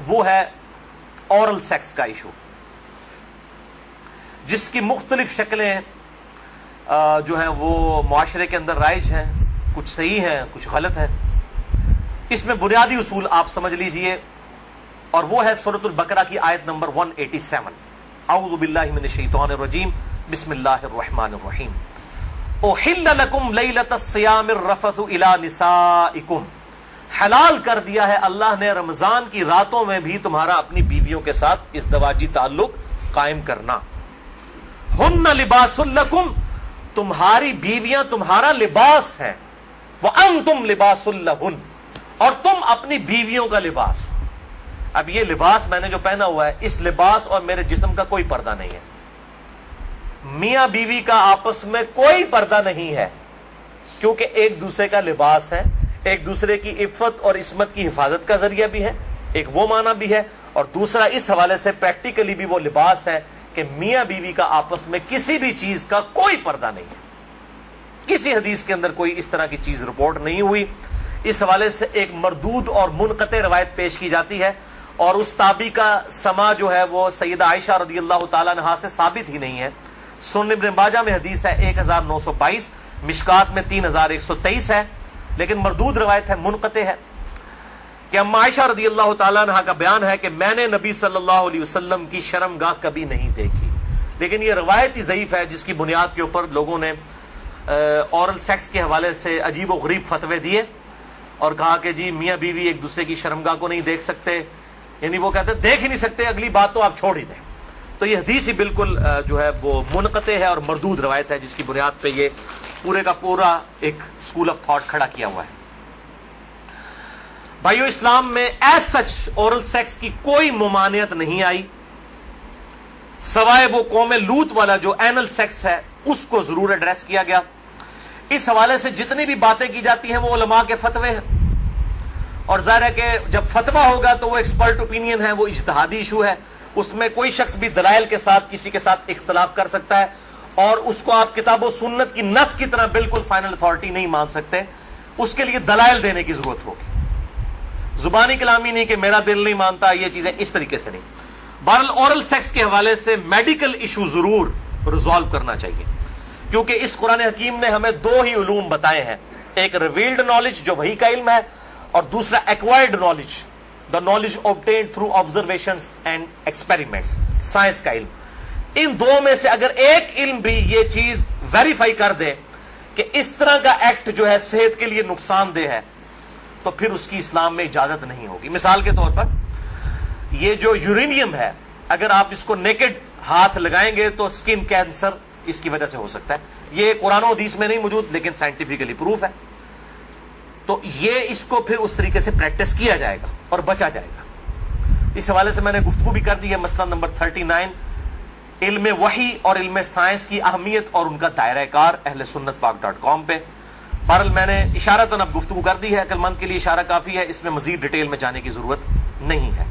وہ ہے oral sex کا ایشو، جس کی مختلف شکلیں جو ہیں وہ معاشرے کے اندر رائج ہیں، کچھ صحیح ہیں کچھ غلط ہیں۔ اس میں بنیادی اصول آپ سمجھ لیجئے، اور وہ ہے سورۃ البقرہ کی آیت نمبر 187، اعوذ باللہ من الشیطان الرجیم، بسم اللہ الرحمن الرحیم، احل لکم لیلۃ الصیام الرفث الی نسائکم، حلال کر دیا ہے اللہ نے رمضان کی راتوں میں بھی تمہارا اپنی بیویوں کے ساتھ ازدواجی تعلق قائم کرنا۔ ہن لباس لکم، تمہاری بیویاں تمہارا لباس ہیں، وانتم لباس لہن، اور تم اپنی بیویوں کا لباس۔ اب یہ لباس میں نے جو پہنا ہوا ہے، اس لباس اور میرے جسم کا کوئی پردہ نہیں ہے، میاں بیوی کا آپس میں کوئی پردہ نہیں ہے، کیونکہ ایک دوسرے کا لباس ہے، ایک دوسرے کی عفت اور عصمت کی حفاظت کا ذریعہ بھی ہے، ایک وہ معنی بھی ہے، اور دوسرا اس حوالے سے پریکٹیکلی بھی وہ لباس ہے کہ میاں بیوی کا آپس میں کسی بھی چیز کا کوئی پردہ نہیں ہے۔ کسی حدیث کے اندر کوئی اس طرح کی چیز رپورٹ نہیں ہوئی۔ اس حوالے سے ایک مردود اور منقطع روایت پیش کی جاتی ہے، اور اس تابعی کا سما جو ہے وہ سیدہ عائشہ رضی اللہ تعالیٰ عنہا سے ثابت ہی نہیں ہے۔ سنن ابن ماجہ میں حدیث ہے 1922، مشکات میں 3123 ہے، لیکن مردود روایت ہے، منقطع ہے، کہ اما عائشہ رضی اللہ تعالیٰ عنہا کا بیان ہے کہ میں نے نبی صلی اللہ علیہ وسلم کی شرمگاہ کبھی نہیں دیکھی، لیکن یہ روایت ہی ضعیف ہے، جس کی بنیاد کے اوپر لوگوں نے اورل سیکس کے حوالے سے عجیب و غریب فتوے دیے اور کہا کہ جی میاں بیوی ایک دوسرے کی شرمگاہ کو نہیں دیکھ سکتے، یعنی وہ کہتے ہیں دیکھ ہی نہیں سکتے، اگلی بات تو آپ چھوڑ ہی دیں۔ تو یہ حدیث ہی بالکل جو ہے وہ منقطع ہے اور مردود روایت ہے، جس کی بنیاد پہ یہ پورے کا پورا ایک اسکول آف تھاٹ کھڑا کیا ہوا ہے۔ بھائیو، اسلام میں ایز سچ اورل سیکس کی کوئی ممانعت نہیں آئی، سوائے وہ قوم لوط والا جو اینل سیکس ہے اس کو ضرور ایڈریس کیا گیا۔ اس حوالے سے جتنی بھی باتیں کی جاتی ہیں وہ علماء کے فتوے ہیں، اور ظاہر ہے کہ جب فتویٰ ہوگا تو وہ ایکسپرٹ اوپینین ہے، وہ اجتہادی ایشو ہے، اس میں کوئی شخص بھی دلائل کے ساتھ کسی کے ساتھ اختلاف کر سکتا ہے، اور اس کو آپ کتاب و سنت کی نص کی طرح بالکل فائنل اتھارٹی نہیں مان سکتے، اس کے لیے دلائل دینے کی ضرورت ہوگی، زبانی کلامی نہیں کہ میرا دل نہیں مانتا، یہ چیزیں اس طریقے سے نہیں۔ بہرحال اورل سیکس کے حوالے سے میڈیکل ایشو ضرور ریزالو کرنا چاہیے، کیونکہ اس قرآن حکیم نے ہمیں دو ہی علوم بتائے ہیں، ایک ریویلڈ نالج جو وحی کا علم ہے، اور دوسرا acquired knowledge, the knowledge obtained through observations and experiments، science کا علم۔ ان دو میں سے اگر ایک علم بھی یہ چیز ویریفائی کر دے کہ اس طرح کا ایکٹ جو ہے صحت کے لیے نقصان دہ ہے، تو پھر اس کی اسلام میں اجازت نہیں ہوگی۔ مثال کے طور پر یہ جو یورینیم ہے، اگر آپ اس کو نیکڈ ہاتھ لگائیں گے تو سکن کینسر اس کی وجہ سے ہو سکتا ہے، یہ قرآن و حدیث میں نہیں موجود لیکن سائنٹیفکلی پروف ہے، تو یہ اس کو پھر اس طریقے سے پریکٹس کیا جائے گا اور بچا جائے گا۔ اس حوالے سے میں نے گفتگو بھی کر دی ہے، مسئلہ نمبر 39، علم وحی اور علم سائنس کی اہمیت اور ان کا دائرہ کار، اہل سنت پاک.com پہ۔ بہرحال میں نے اشارتاً اب گفتگو کر دی ہے، عقل مند کے لیے اشارہ کافی ہے، اس میں مزید ڈیٹیل میں جانے کی ضرورت نہیں ہے۔